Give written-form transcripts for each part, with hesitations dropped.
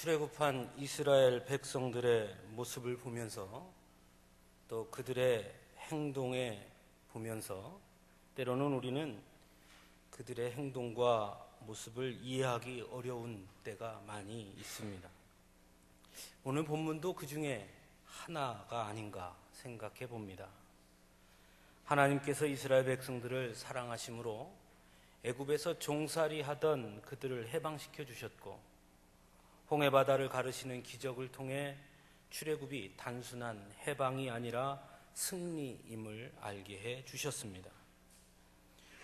출애굽한 이스라엘 백성들의 모습을 보면서 또 그들의 행동에 보면서 때로는 우리는 그들의 행동과 모습을 이해하기 어려운 때가 많이 있습니다. 오늘 본문도 그 중에 하나가 아닌가 생각해 봅니다. 하나님께서 이스라엘 백성들을 사랑하심으로 애굽에서 종살이 하던 그들을 해방시켜 주셨고, 홍해바다를 가르시는 기적을 통해 출애굽이 단순한 해방이 아니라 승리임을 알게 해 주셨습니다.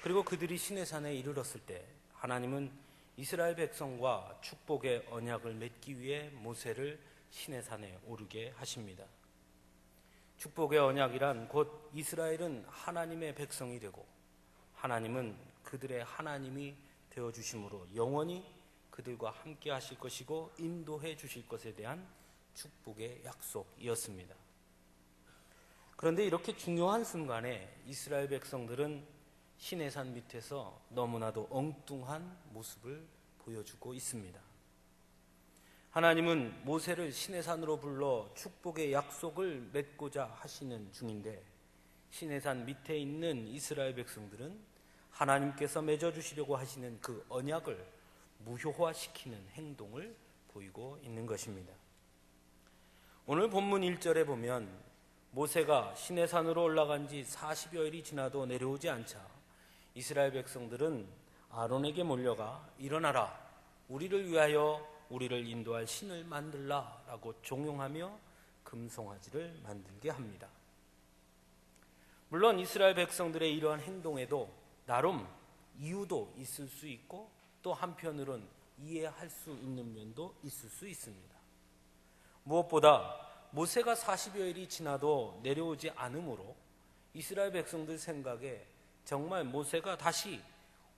그리고 그들이 시내산에 이르렀을 때 하나님은 이스라엘 백성과 축복의 언약을 맺기 위해 모세를 시내산에 오르게 하십니다. 축복의 언약이란 곧 이스라엘은 하나님의 백성이 되고 하나님은 그들의 하나님이 되어주심으로 영원히 그들과 함께 하실 것이고 인도해 주실 것에 대한 축복의 약속이었습니다. 그런데 이렇게 중요한 순간에 이스라엘 백성들은 시내산 밑에서 너무나도 엉뚱한 모습을 보여주고 있습니다. 하나님은 모세를 시내산으로 불러 축복의 약속을 맺고자 하시는 중인데, 시내산 밑에 있는 이스라엘 백성들은 하나님께서 맺어주시려고 하시는 그 언약을 무효화시키는 행동을 보이고 있는 것입니다. 오늘 본문 1절에 보면 모세가 시내산으로 올라간 지 40여일이 지나도 내려오지 않자 이스라엘 백성들은 아론에게 몰려가 일어나라, 우리를 위하여 우리를 인도할 신을 만들라 라고 종용하며 금송아지를 만들게 합니다. 물론 이스라엘 백성들의 이러한 행동에도 나름 이유도 있을 수 있고 또 한편으론 이해할 수 있는 면도 있을 수 있습니다. 무엇보다 모세가 40여일이 지나도 내려오지 않으므로 이스라엘 백성들 생각에 정말 모세가 다시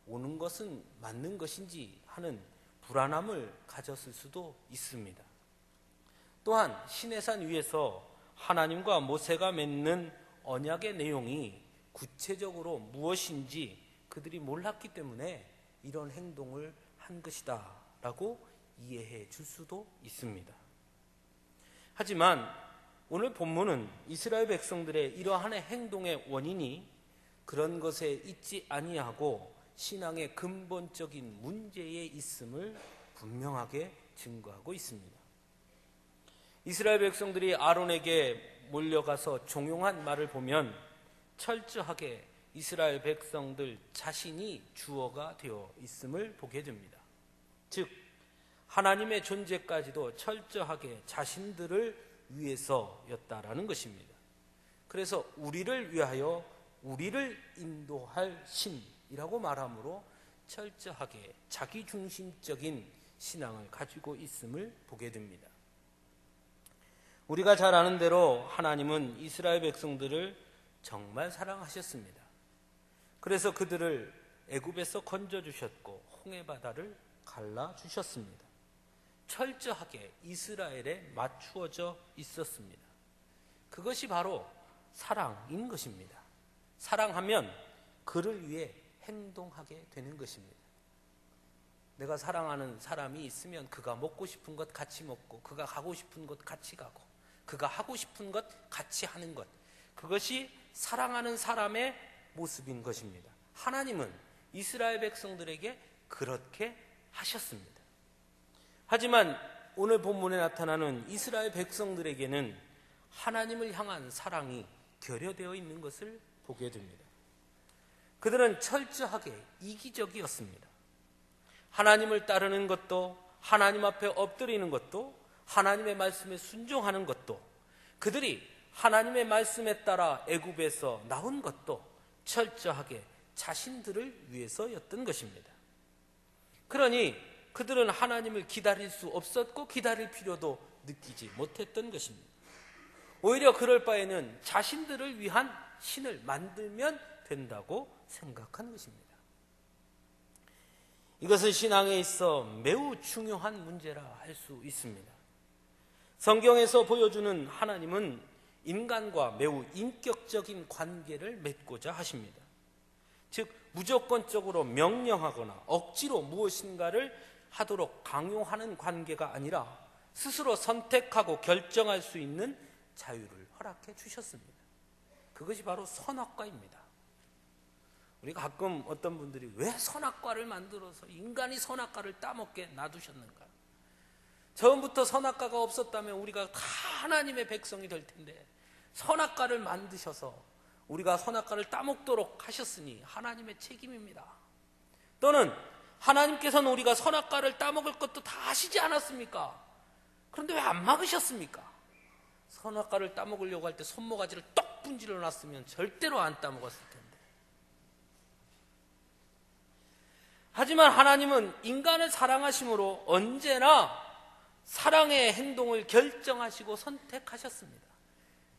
오는 것은 맞는 것인지 하는 불안함을 가졌을 수도 있습니다. 또한 시내산 위에서 하나님과 모세가 맺는 언약의 내용이 구체적으로 무엇인지 그들이 몰랐기 때문에 이런 행동을 한 것이다 라고 이해해 줄 수도 있습니다. 하지만 오늘 본문은 이스라엘 백성들의 이러한 행동의 원인이 그런 것에 있지 아니하고 신앙의 근본적인 문제에 있음을 분명하게 증거하고 있습니다. 이스라엘 백성들이 아론에게 몰려가서 종용한 말을 보면 철저하게 이스라엘 백성들 자신이 주어가 되어 있음을 보게 됩니다. 즉 하나님의 존재까지도 철저하게 자신들을 위해서였다라는 것입니다. 그래서 우리를 위하여 우리를 인도할 신이라고 말하므로 철저하게 자기중심적인 신앙을 가지고 있음을 보게 됩니다. 우리가 잘 아는 대로 하나님은 이스라엘 백성들을 정말 사랑하셨습니다. 그래서 그들을 애굽에서 건져주셨고 홍해바다를 갈라주셨습니다. 철저하게 이스라엘에 맞추어져 있었습니다. 그것이 바로 사랑인 것입니다. 사랑하면 그를 위해 행동하게 되는 것입니다. 내가 사랑하는 사람이 있으면 그가 먹고 싶은 것 같이 먹고, 그가 가고 싶은 곳 같이 가고, 그가 하고 싶은 것 같이 하는 것, 그것이 사랑하는 사람의 모습인 것입니다. 하나님은 이스라엘 백성들에게 그렇게 하셨습니다. 하지만 오늘 본문에 나타나는 이스라엘 백성들에게는 하나님을 향한 사랑이 결여되어 있는 것을 보게 됩니다. 그들은 철저하게 이기적이었습니다. 하나님을 따르는 것도, 하나님 앞에 엎드리는 것도, 하나님의 말씀에 순종하는 것도, 그들이 하나님의 말씀에 따라 애굽에서 나온 것도 철저하게 자신들을 위해서였던 것입니다. 그러니 그들은 하나님을 기다릴 수 없었고 기다릴 필요도 느끼지 못했던 것입니다. 오히려 그럴 바에는 자신들을 위한 신을 만들면 된다고 생각한 것입니다. 이것은 신앙에 있어 매우 중요한 문제라 할 수 있습니다. 성경에서 보여주는 하나님은 인간과 매우 인격적인 관계를 맺고자 하십니다. 즉 무조건적으로 명령하거나 억지로 무엇인가를 하도록 강요하는 관계가 아니라 스스로 선택하고 결정할 수 있는 자유를 허락해 주셨습니다. 그것이 바로 선악과입니다. 우리가 가끔 어떤 분들이 왜 선악과를 만들어서 인간이 선악과를 따먹게 놔두셨는가? 처음부터 선악과가 없었다면 우리가 다 하나님의 백성이 될 텐데 선악과를 만드셔서 우리가 선악과를 따먹도록 하셨으니 하나님의 책임입니다. 또는 하나님께서는 우리가 선악과를 따먹을 것도 다 아시지 않았습니까? 그런데 왜 안 막으셨습니까? 선악과를 따먹으려고 할 때 손모가지를 떡 분질러 놨으면 절대로 안 따먹었을 텐데. 하지만 하나님은 인간을 사랑하심으로 언제나 사랑의 행동을 결정하시고 선택하셨습니다.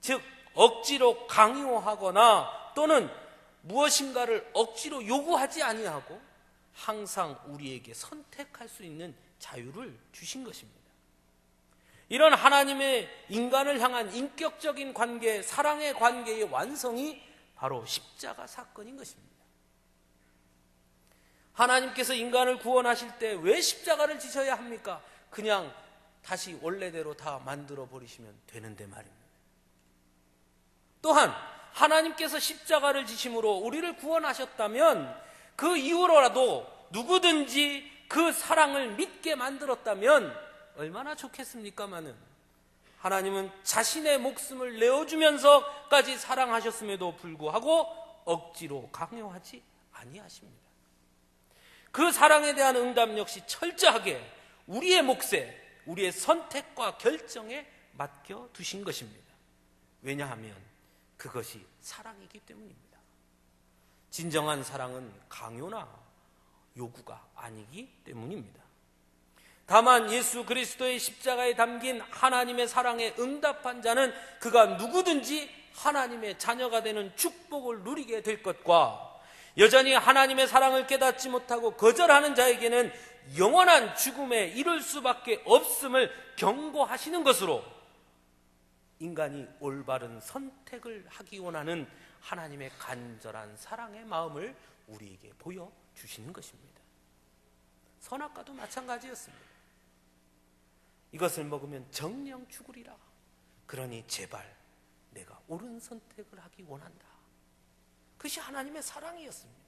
즉 억지로 강요하거나 또는 무엇인가를 억지로 요구하지 아니하고 항상 우리에게 선택할 수 있는 자유를 주신 것입니다. 이런 하나님의 인간을 향한 인격적인 관계, 사랑의 관계의 완성이 바로 십자가 사건인 것입니다. 하나님께서 인간을 구원하실 때 왜 십자가를 지셔야 합니까? 그냥 다시 원래대로 다 만들어 버리시면 되는데 말입니다. 또한 하나님께서 십자가를 지심으로 우리를 구원하셨다면 그 이후로라도 누구든지 그 사랑을 믿게 만들었다면 얼마나 좋겠습니까마는 하나님은 자신의 목숨을 내어주면서까지 사랑하셨음에도 불구하고 억지로 강요하지 아니하십니다. 그 사랑에 대한 응답 역시 철저하게 우리의 몫에, 우리의 선택과 결정에 맡겨두신 것입니다. 왜냐하면 그것이 사랑이기 때문입니다. 진정한 사랑은 강요나 요구가 아니기 때문입니다. 다만 예수 그리스도의 십자가에 담긴 하나님의 사랑에 응답한 자는 그가 누구든지 하나님의 자녀가 되는 축복을 누리게 될 것과 여전히 하나님의 사랑을 깨닫지 못하고 거절하는 자에게는 영원한 죽음에 이를 수밖에 없음을 경고하시는 것으로 인간이 올바른 선택을 하기 원하는 하나님의 간절한 사랑의 마음을 우리에게 보여주시는 것입니다. 선악과도 마찬가지였습니다. 이것을 먹으면 정령 죽으리라. 그러니 제발 내가 옳은 선택을 하기 원한다. 그것이 하나님의 사랑이었습니다.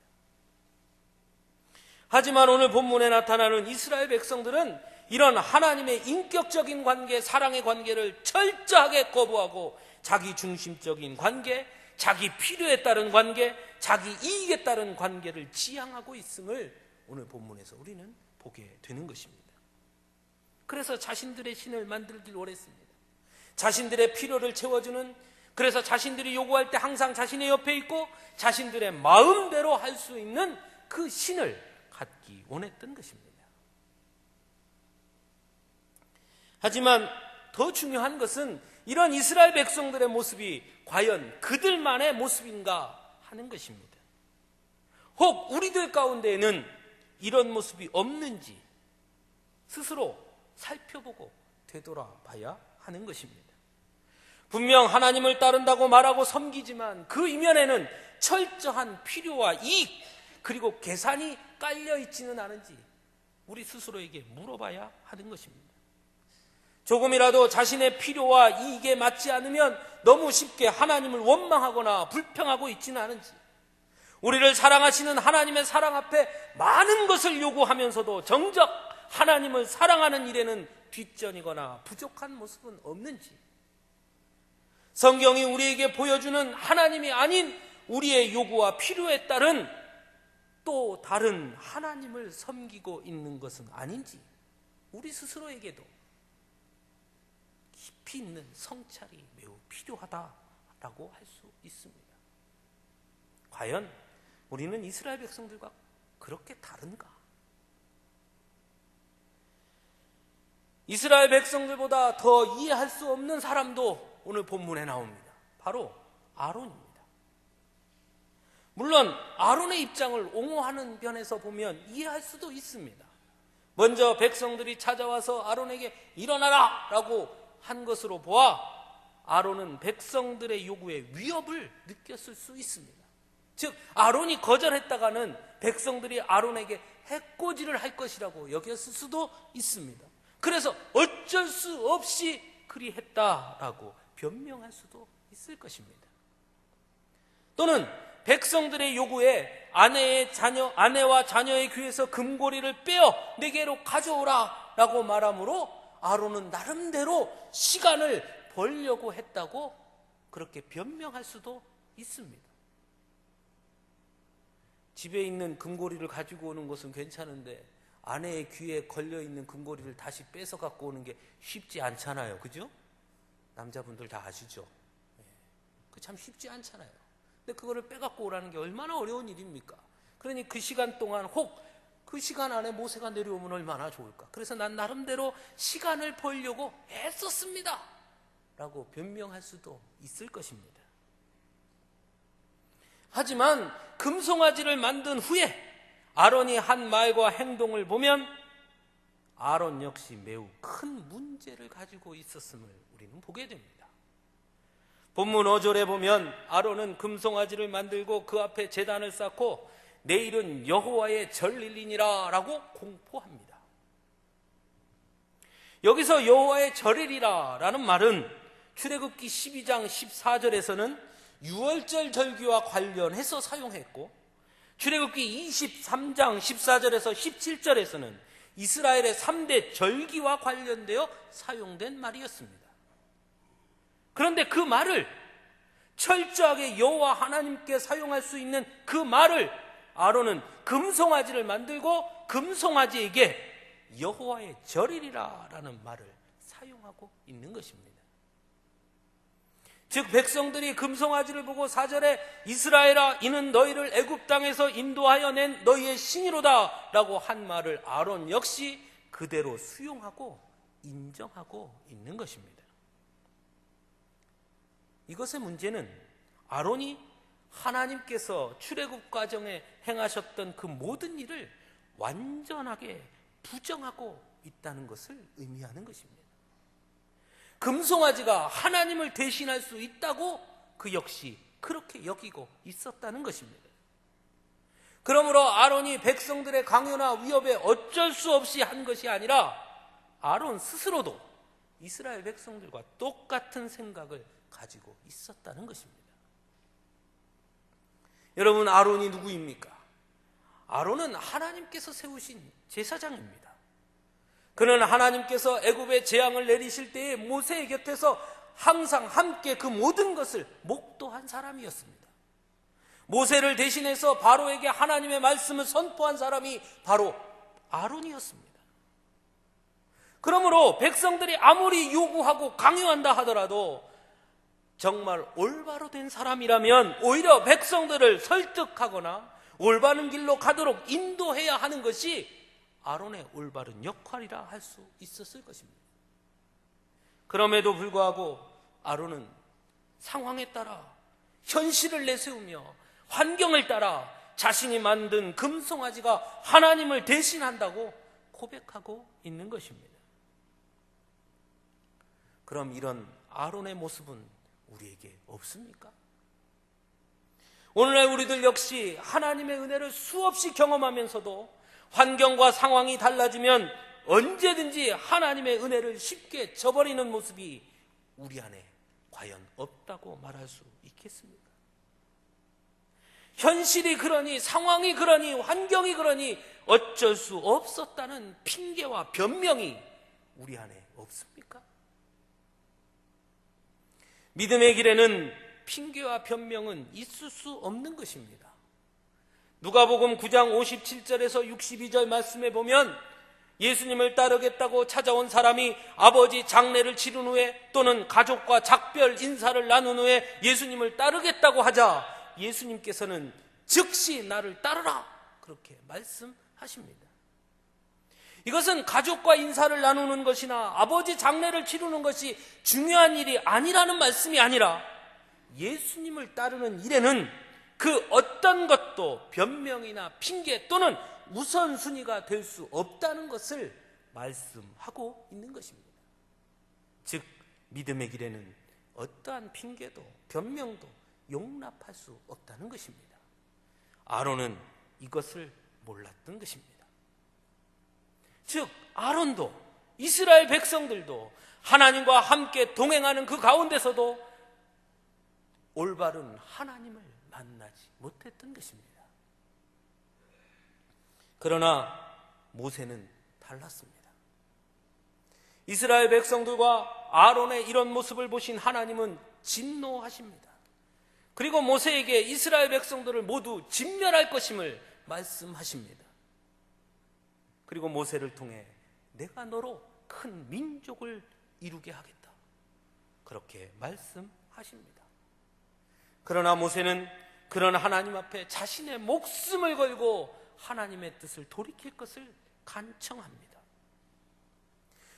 하지만 오늘 본문에 나타나는 이스라엘 백성들은 이런 하나님의 인격적인 관계, 사랑의 관계를 철저하게 거부하고 자기 중심적인 관계, 자기 필요에 따른 관계, 자기 이익에 따른 관계를 지향하고 있음을 오늘 본문에서 우리는 보게 되는 것입니다. 그래서 자신들의 신을 만들길 원했습니다. 자신들의 필요를 채워주는, 그래서 자신들이 요구할 때 항상 자신의 옆에 있고 자신들의 마음대로 할 수 있는 그 신을 갖기 원했던 것입니다. 하지만 더 중요한 것은 이런 이스라엘 백성들의 모습이 과연 그들만의 모습인가 하는 것입니다. 혹 우리들 가운데에는 이런 모습이 없는지 스스로 살펴보고 되돌아봐야 하는 것입니다. 분명 하나님을 따른다고 말하고 섬기지만 그 이면에는 철저한 필요와 이익 그리고 계산이 깔려 있지는 않은지 우리 스스로에게 물어봐야 하는 것입니다. 조금이라도 자신의 필요와 이익에 맞지 않으면 너무 쉽게 하나님을 원망하거나 불평하고 있지는 않은지, 우리를 사랑하시는 하나님의 사랑 앞에 많은 것을 요구하면서도 정작 하나님을 사랑하는 일에는 뒷전이거나 부족한 모습은 없는지, 성경이 우리에게 보여주는 하나님이 아닌 우리의 요구와 필요에 따른 또 다른 하나님을 섬기고 있는 것은 아닌지 우리 스스로에게도 깊이 있는 성찰이 매우 필요하다라고 할 수 있습니다. 과연 우리는 이스라엘 백성들과 그렇게 다른가? 이스라엘 백성들보다 더 이해할 수 없는 사람도 오늘 본문에 나옵니다. 바로 아론입니다. 물론 아론의 입장을 옹호하는 면에서 보면 이해할 수도 있습니다. 먼저 백성들이 찾아와서 아론에게 일어나라 라고 한 것으로 보아 아론은 백성들의 요구에 위협을 느꼈을 수 있습니다. 즉 아론이 거절했다가는 백성들이 아론에게 해코지를 할 것이라고 여겼을 수도 있습니다. 그래서 어쩔 수 없이 그리했다라고 변명할 수도 있을 것입니다. 또는 백성들의 요구에 아내와 자녀의 귀에서 금고리를 빼어 내게로 가져오라 라고 말하므로 아론은 나름대로 시간을 벌려고 했다고 그렇게 변명할 수도 있습니다. 집에 있는 금고리를 가지고 오는 것은 괜찮은데 아내의 귀에 걸려있는 금고리를 다시 빼서 갖고 오는 게 쉽지 않잖아요. 그죠? 남자분들 다 아시죠? 그 참 쉽지 않잖아요. 근데 그거를 빼갖고 오라는 게 얼마나 어려운 일입니까? 그러니 그 시간 동안 혹 그 시간 안에 모세가 내려오면 얼마나 좋을까? 그래서 난 나름대로 시간을 벌려고 애썼습니다 라고 변명할 수도 있을 것입니다. 하지만 금송아지를 만든 후에 아론이 한 말과 행동을 보면 아론 역시 매우 큰 문제를 가지고 있었음을 우리는 보게 됩니다. 본문 5절에 보면 아론은 금송아지를 만들고 그 앞에 제단을 쌓고 내일은 여호와의 절일이니라 라고 공포합니다. 여기서 여호와의 절일이라 라는 말은 출애굽기 12장 14절에서는 유월절 절기와 관련해서 사용했고 출애굽기 23장 14절에서 17절에서는 이스라엘의 3대 절기와 관련되어 사용된 말이었습니다. 그런데 그 말을 철저하게 여호와 하나님께 사용할 수 있는 그 말을 아론은 금송아지를 만들고 금송아지에게 여호와의 절일이라 라는 말을 사용하고 있는 것입니다. 즉 백성들이 금송아지를 보고 4절에 이스라엘아 이는 너희를 애굽 땅에서 인도하여 낸 너희의 신이로다 라고 한 말을 아론 역시 그대로 수용하고 인정하고 있는 것입니다. 이것의 문제는 아론이 하나님께서 출애굽 과정에 행하셨던 그 모든 일을 완전하게 부정하고 있다는 것을 의미하는 것입니다. 금송아지가 하나님을 대신할 수 있다고 그 역시 그렇게 여기고 있었다는 것입니다. 그러므로 아론이 백성들의 강요나 위협에 어쩔 수 없이 한 것이 아니라 아론 스스로도 이스라엘 백성들과 똑같은 생각을 가지고 있었다는 것입니다. 여러분, 아론이 누구입니까? 아론은 하나님께서 세우신 제사장입니다. 그는 하나님께서 애굽에 재앙을 내리실 때에 모세의 곁에서 항상 함께 그 모든 것을 목도한 사람이었습니다. 모세를 대신해서 바로에게 하나님의 말씀을 선포한 사람이 바로 아론이었습니다. 그러므로 백성들이 아무리 요구하고 강요한다 하더라도 정말 올바로 된 사람이라면 오히려 백성들을 설득하거나 올바른 길로 가도록 인도해야 하는 것이 아론의 올바른 역할이라 할 수 있었을 것입니다. 그럼에도 불구하고 아론은 상황에 따라 현실을 내세우며 환경을 따라 자신이 만든 금송아지가 하나님을 대신한다고 고백하고 있는 것입니다. 그럼 이런 아론의 모습은 우리에게 없습니까? 오늘날 우리들 역시 하나님의 은혜를 수없이 경험하면서도 환경과 상황이 달라지면 언제든지 하나님의 은혜를 쉽게 저버리는 모습이 우리 안에 과연 없다고 말할 수 있겠습니까? 현실이 그러니, 상황이 그러니, 환경이 그러니 어쩔 수 없었다는 핑계와 변명이 우리 안에 없습니까? 믿음의 길에는 핑계와 변명은 있을 수 없는 것입니다. 누가복음 9장 57절에서 62절 말씀에 보면 예수님을 따르겠다고 찾아온 사람이 아버지 장례를 치른 후에 또는 가족과 작별 인사를 나눈 후에 예수님을 따르겠다고 하자 예수님께서는 즉시 나를 따르라 그렇게 말씀하십니다. 이것은 가족과 인사를 나누는 것이나 아버지 장례를 치르는 것이 중요한 일이 아니라는 말씀이 아니라 예수님을 따르는 일에는 그 어떤 것도 변명이나 핑계 또는 우선순위가 될 수 없다는 것을 말씀하고 있는 것입니다. 즉 믿음의 길에는 어떠한 핑계도 변명도 용납할 수 없다는 것입니다. 아론은 이것을 몰랐던 것입니다. 즉 아론도 이스라엘 백성들도 하나님과 함께 동행하는 그 가운데서도 올바른 하나님을 만나지 못했던 것입니다. 그러나 모세는 달랐습니다. 이스라엘 백성들과 아론의 이런 모습을 보신 하나님은 진노하십니다. 그리고 모세에게 이스라엘 백성들을 모두 진멸할 것임을 말씀하십니다. 그리고 모세를 통해 내가 너로 큰 민족을 이루게 하겠다, 그렇게 말씀하십니다. 그러나 모세는 그런 하나님 앞에 자신의 목숨을 걸고 하나님의 뜻을 돌이킬 것을 간청합니다.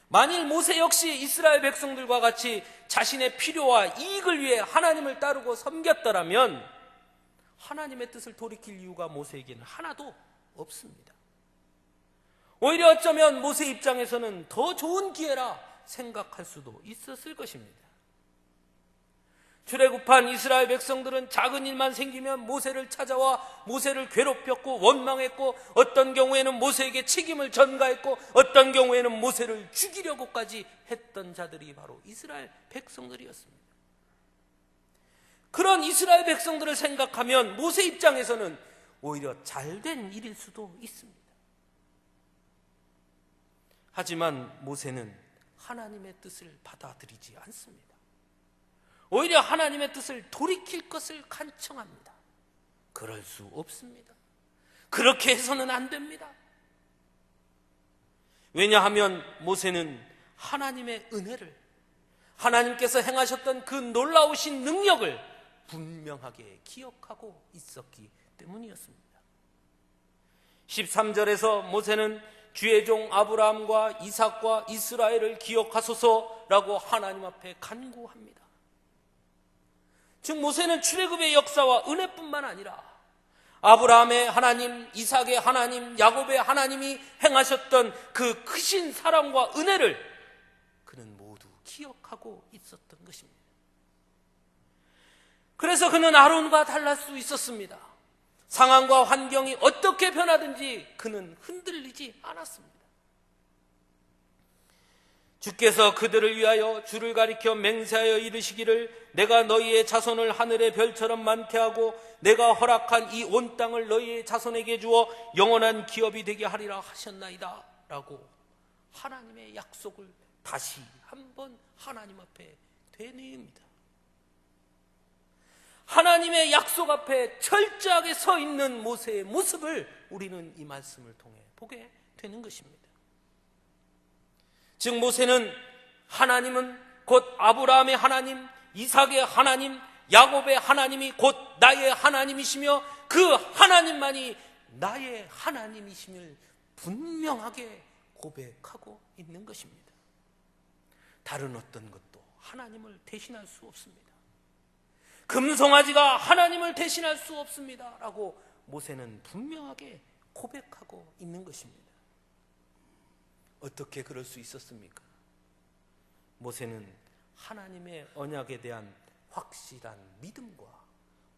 만일 모세 역시 이스라엘 백성들과 같이 자신의 필요와 이익을 위해 하나님을 따르고 섬겼더라면 하나님의 뜻을 돌이킬 이유가 모세에게는 하나도 없습니다. 오히려 어쩌면 모세 입장에서는 더 좋은 기회라 생각할 수도 있었을 것입니다. 출애굽한 이스라엘 백성들은 작은 일만 생기면 모세를 찾아와 모세를 괴롭혔고 원망했고, 어떤 경우에는 모세에게 책임을 전가했고, 어떤 경우에는 모세를 죽이려고까지 했던 자들이 바로 이스라엘 백성들이었습니다. 그런 이스라엘 백성들을 생각하면 모세 입장에서는 오히려 잘된 일일 수도 있습니다. 하지만 모세는 하나님의 뜻을 받아들이지 않습니다. 오히려 하나님의 뜻을 돌이킬 것을 간청합니다. 그럴 수 없습니다. 그렇게 해서는 안 됩니다. 왜냐하면 모세는 하나님의 은혜를, 하나님께서 행하셨던 그 놀라우신 능력을 분명하게 기억하고 있었기 때문이었습니다. 13절에서 모세는 주의 종 아브라함과 이삭과 이스라엘을 기억하소서라고 하나님 앞에 간구합니다. 즉 모세는 출애굽의 역사와 은혜뿐만 아니라 아브라함의 하나님, 이삭의 하나님, 야곱의 하나님이 행하셨던 그 크신 사랑과 은혜를 그는 모두 기억하고 있었던 것입니다. 그래서 그는 아론과 달랄 수 있었습니다. 상황과 환경이 어떻게 변하든지 그는 흔들리지 않았습니다. 주께서 그들을 위하여 주를 가리켜 맹세하여 이르시기를 내가 너희의 자손을 하늘의 별처럼 많게 하고 내가 허락한 이 온 땅을 너희의 자손에게 주어 영원한 기업이 되게 하리라 하셨나이다 라고 하나님의 약속을 다시 한번 하나님 앞에 되뇌입니다. 하나님의 약속 앞에 철저하게 서 있는 모세의 모습을 우리는 이 말씀을 통해 보게 되는 것입니다. 즉 모세는 하나님은 곧 아브라함의 하나님, 이삭의 하나님, 야곱의 하나님이 곧 나의 하나님이시며 그 하나님만이 나의 하나님이심을 분명하게 고백하고 있는 것입니다. 다른 어떤 것도 하나님을 대신할 수 없습니다. 금송아지가 하나님을 대신할 수 없습니다 라고 모세는 분명하게 고백하고 있는 것입니다. 어떻게 그럴 수 있었습니까? 모세는 하나님의 언약에 대한 확실한 믿음과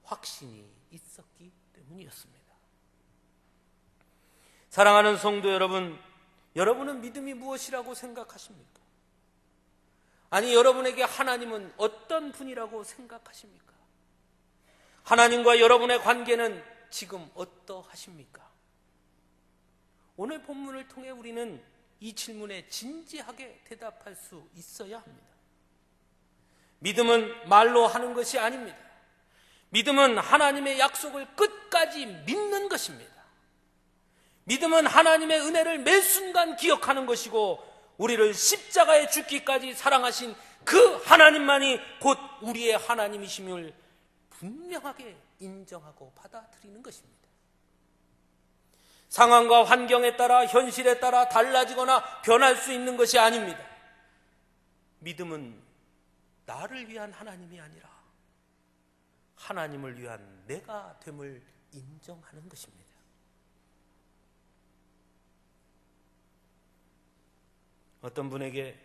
확신이 있었기 때문이었습니다. 사랑하는 성도 여러분, 여러분은 믿음이 무엇이라고 생각하십니까? 아니, 여러분에게 하나님은 어떤 분이라고 생각하십니까? 하나님과 여러분의 관계는 지금 어떠하십니까? 오늘 본문을 통해 우리는 이 질문에 진지하게 대답할 수 있어야 합니다. 믿음은 말로 하는 것이 아닙니다. 믿음은 하나님의 약속을 끝까지 믿는 것입니다. 믿음은 하나님의 은혜를 매 순간 기억하는 것이고 우리를 십자가에 죽기까지 사랑하신 그 하나님만이 곧 우리의 하나님이심을 분명하게 인정하고 받아들이는 것입니다. 상황과 환경에 따라 현실에 따라 달라지거나 변할 수 있는 것이 아닙니다. 믿음은 나를 위한 하나님이 아니라 하나님을 위한 내가 됨을 인정하는 것입니다. 어떤 분에게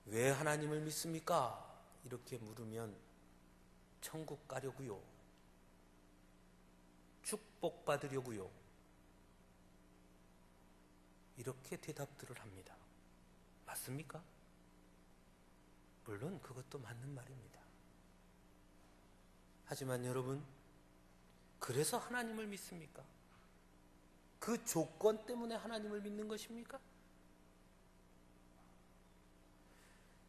왜 하나님을 믿습니까? 이렇게 물으면 천국 가려고요, 축복받으려고요, 이렇게 대답들을 합니다. 맞습니까? 물론 그것도 맞는 말입니다. 하지만 여러분, 그래서 하나님을 믿습니까? 그 조건 때문에 하나님을 믿는 것입니까?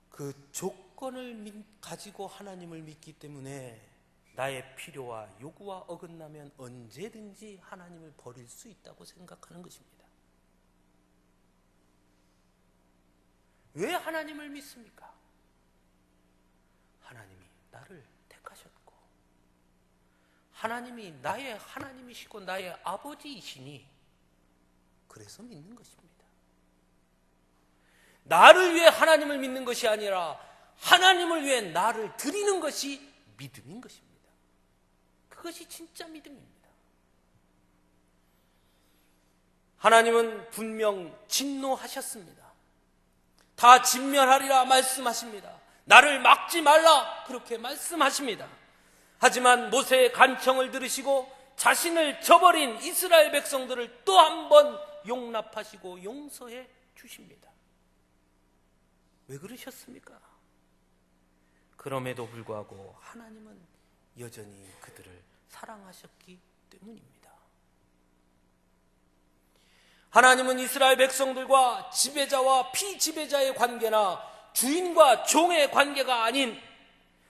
그 조건을 가지고 하나님을 믿기 때문에 나의 필요와 요구와 어긋나면 언제든지 하나님을 버릴 수 있다고 생각하는 것입니다. 왜 하나님을 믿습니까? 하나님이 나를 택하셨고 하나님이 나의 하나님이시고 나의 아버지이시니 그래서 믿는 것입니다. 나를 위해 하나님을 믿는 것이 아니라 하나님을 위해 나를 드리는 것이 믿음인 것입니다. 그것이 진짜 믿음입니다. 하나님은 분명 진노하셨습니다. 다 진멸하리라 말씀하십니다. 나를 막지 말라 그렇게 말씀하십니다. 하지만 모세의 간청을 들으시고 자신을 저버린 이스라엘 백성들을 또 한 번 용납하시고 용서해 주십니다. 왜 그러셨습니까? 그럼에도 불구하고 하나님은 여전히 그들을 사랑하셨기 때문입니다. 하나님은 이스라엘 백성들과 지배자와 피지배자의 관계나 주인과 종의 관계가 아닌,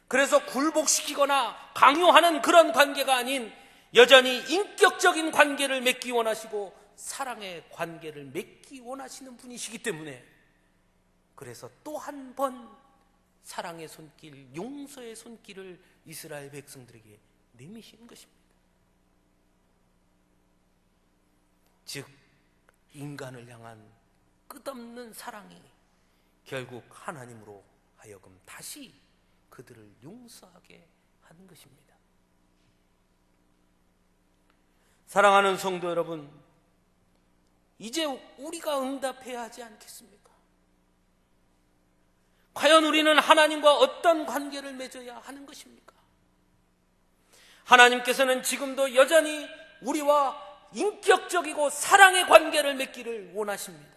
그래서 굴복시키거나 강요하는 그런 관계가 아닌 여전히 인격적인 관계를 맺기 원하시고 사랑의 관계를 맺기 원하시는 분이시기 때문에, 그래서 또 한 번 사랑의 손길, 용서의 손길을 이스라엘 백성들에게 내미신 것입니다. 즉 인간을 향한 끝없는 사랑이 결국 하나님으로 하여금 다시 그들을 용서하게 하는 것입니다. 사랑하는 성도 여러분, 이제 우리가 응답해야 하지 않겠습니까? 과연 우리는 하나님과 어떤 관계를 맺어야 하는 것입니까? 하나님께서는 지금도 여전히 우리와 인격적이고 사랑의 관계를 맺기를 원하십니다.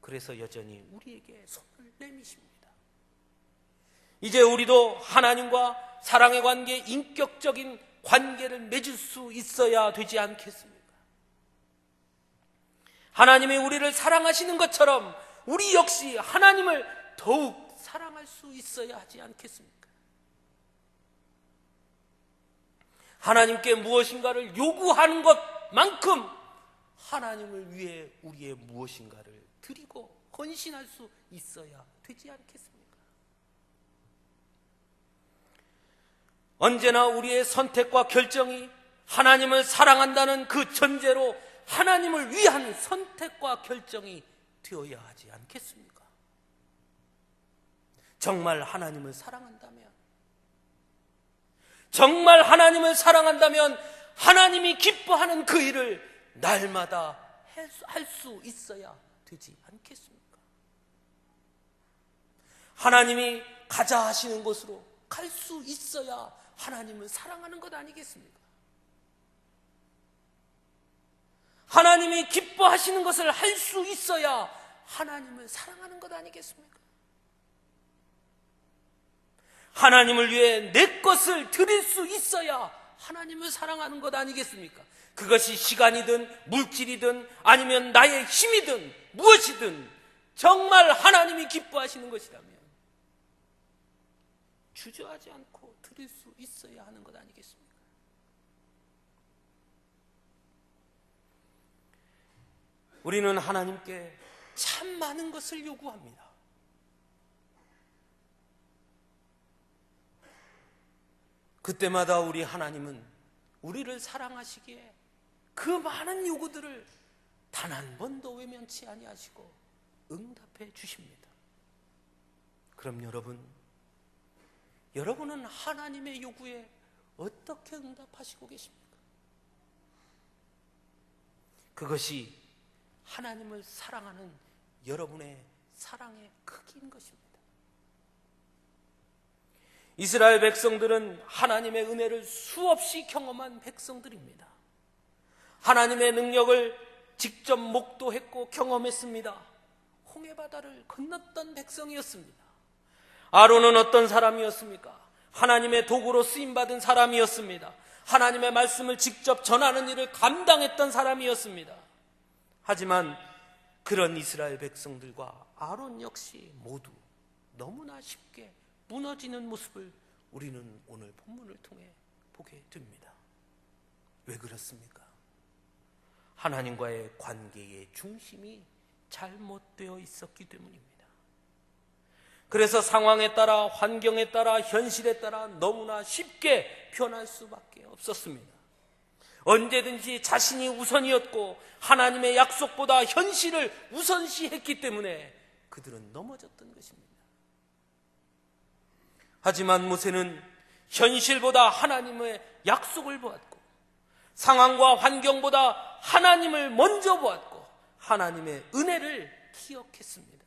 그래서 여전히 우리에게 손을 내미십니다. 이제 우리도 하나님과 사랑의 관계, 인격적인 관계를 맺을 수 있어야 되지 않겠습니까? 하나님이 우리를 사랑하시는 것처럼 우리 역시 하나님을 더욱 사랑할 수 있어야 하지 않겠습니까? 하나님께 무엇인가를 요구하는 것만큼 하나님을 위해 우리의 무엇인가를 드리고 헌신할 수 있어야 되지 않겠습니까? 언제나 우리의 선택과 결정이 하나님을 사랑한다는 그 전제로 하나님을 위한 선택과 결정이 되어야 하지 않겠습니까? 정말 하나님을 사랑한다면, 정말 하나님을 사랑한다면 하나님이 기뻐하는 그 일을 날마다 할 수 있어야 되지 않겠습니까? 하나님이 가자 하시는 곳으로 갈 수 있어야 하나님을 사랑하는 것 아니겠습니까? 하나님이 기뻐하시는 것을 할 수 있어야 하나님을 사랑하는 것 아니겠습니까? 하나님을 위해 내 것을 드릴 수 있어야 하나님을 사랑하는 것 아니겠습니까? 그것이 시간이든 물질이든 아니면 나의 힘이든 무엇이든 정말 하나님이 기뻐하시는 것이라면 주저하지 않고 드릴 수 있어야 하는 것 아니겠습니까? 우리는 하나님께 참 많은 것을 요구합니다. 그때마다 우리 하나님은 우리를 사랑하시기에 그 많은 요구들을 단 한 번도 외면치 아니하시고 응답해 주십니다. 그럼 여러분은 하나님의 요구에 어떻게 응답하시고 계십니까? 그것이 하나님을 사랑하는 여러분의 사랑의 크기인 것입니다. 이스라엘 백성들은 하나님의 은혜를 수없이 경험한 백성들입니다. 하나님의 능력을 직접 목도했고 경험했습니다. 홍해바다를 건넜던 백성이었습니다. 아론은 어떤 사람이었습니까? 하나님의 도구로 쓰임받은 사람이었습니다. 하나님의 말씀을 직접 전하는 일을 감당했던 사람이었습니다. 하지만 그런 이스라엘 백성들과 아론 역시 모두 너무나 쉽게 무너지는 모습을 우리는 오늘 본문을 통해 보게 됩니다. 왜 그렇습니까? 하나님과의 관계의 중심이 잘못되어 있었기 때문입니다. 그래서 상황에 따라, 환경에 따라, 현실에 따라 너무나 쉽게 변할 수밖에 없었습니다. 언제든지 자신이 우선이었고 하나님의 약속보다 현실을 우선시했기 때문에 그들은 넘어졌던 것입니다. 하지만 모세는 현실보다 하나님의 약속을 보았고 상황과 환경보다 하나님을 먼저 보았고 하나님의 은혜를 기억했습니다.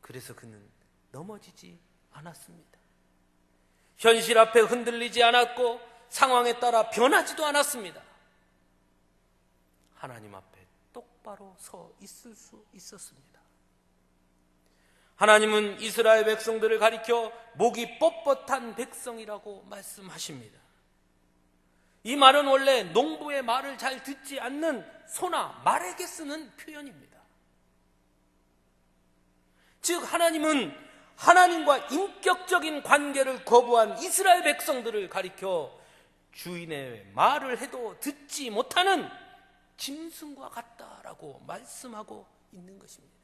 그래서 그는 넘어지지 않았습니다. 현실 앞에 흔들리지 않았고 상황에 따라 변하지도 않았습니다. 하나님 앞에 똑바로 서 있을 수 있었습니다. 하나님은 이스라엘 백성들을 가리켜 목이 뻣뻣한 백성이라고 말씀하십니다. 이 말은 원래 농부의 말을 잘 듣지 않는 소나 말에게 쓰는 표현입니다. 즉 하나님은 하나님과 인격적인 관계를 거부한 이스라엘 백성들을 가리켜 주인의 말을 해도 듣지 못하는 짐승과 같다라고 말씀하고 있는 것입니다.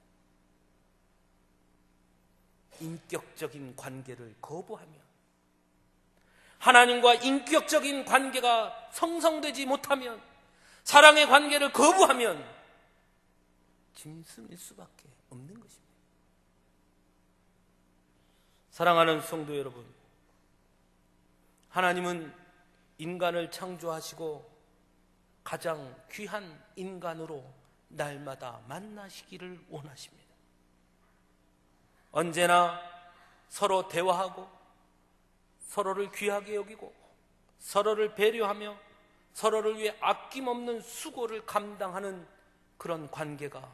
인격적인 관계를 거부하면 하나님과 인격적인 관계가 성성되지 못하면 사랑의 관계를 거부하면 짐승일 수밖에 없는 것입니다. 사랑하는 성도 여러분, 하나님은 인간을 창조하시고 가장 귀한 인간으로 날마다 만나시기를 원하십니다. 언제나 서로 대화하고 서로를 귀하게 여기고 서로를 배려하며 서로를 위해 아낌없는 수고를 감당하는 그런 관계가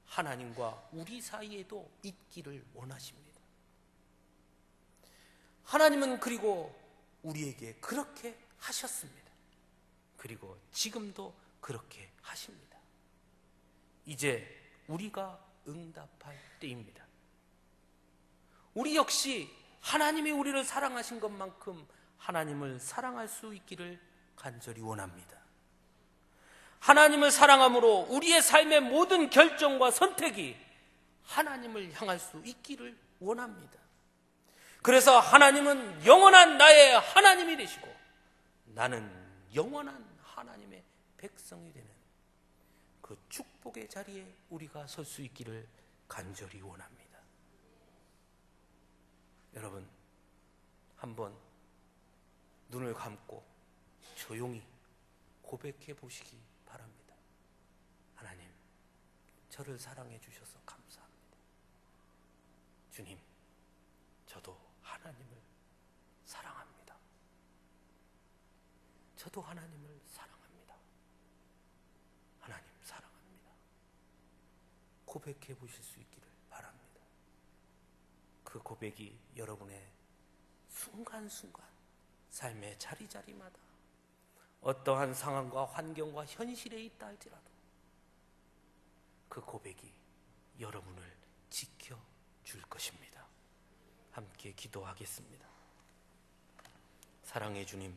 하나님과 우리 사이에도 있기를 원하십니다. 하나님은 그리고 우리에게 그렇게 하셨습니다. 그리고 지금도 그렇게 하십니다. 이제 우리가 응답할 때입니다. 우리 역시 하나님이 우리를 사랑하신 것만큼 하나님을 사랑할 수 있기를 간절히 원합니다. 하나님을 사랑함으로 우리의 삶의 모든 결정과 선택이 하나님을 향할 수 있기를 원합니다. 그래서 하나님은 영원한 나의 하나님이 되시고 나는 영원한 하나님의 백성이 되는 그 축복의 자리에 우리가 설 수 있기를 간절히 원합니다. 여러분, 한번 눈을 감고 조용히 고백해 보시기 바랍니다. 하나님, 저를 사랑해 주셔서 감사합니다. 주님, 저도 하나님을 사랑합니다. 저도 하나님을 사랑합니다. 하나님 사랑합니다. 고백해 보실 수 있기를 바랍니다. 그 고백이 여러분의 순간순간 삶의 자리자리마다 어떠한 상황과 환경과 현실에 있다 할지라도 그 고백이 여러분을 지켜줄 것입니다. 함께 기도하겠습니다. 사랑의 주님,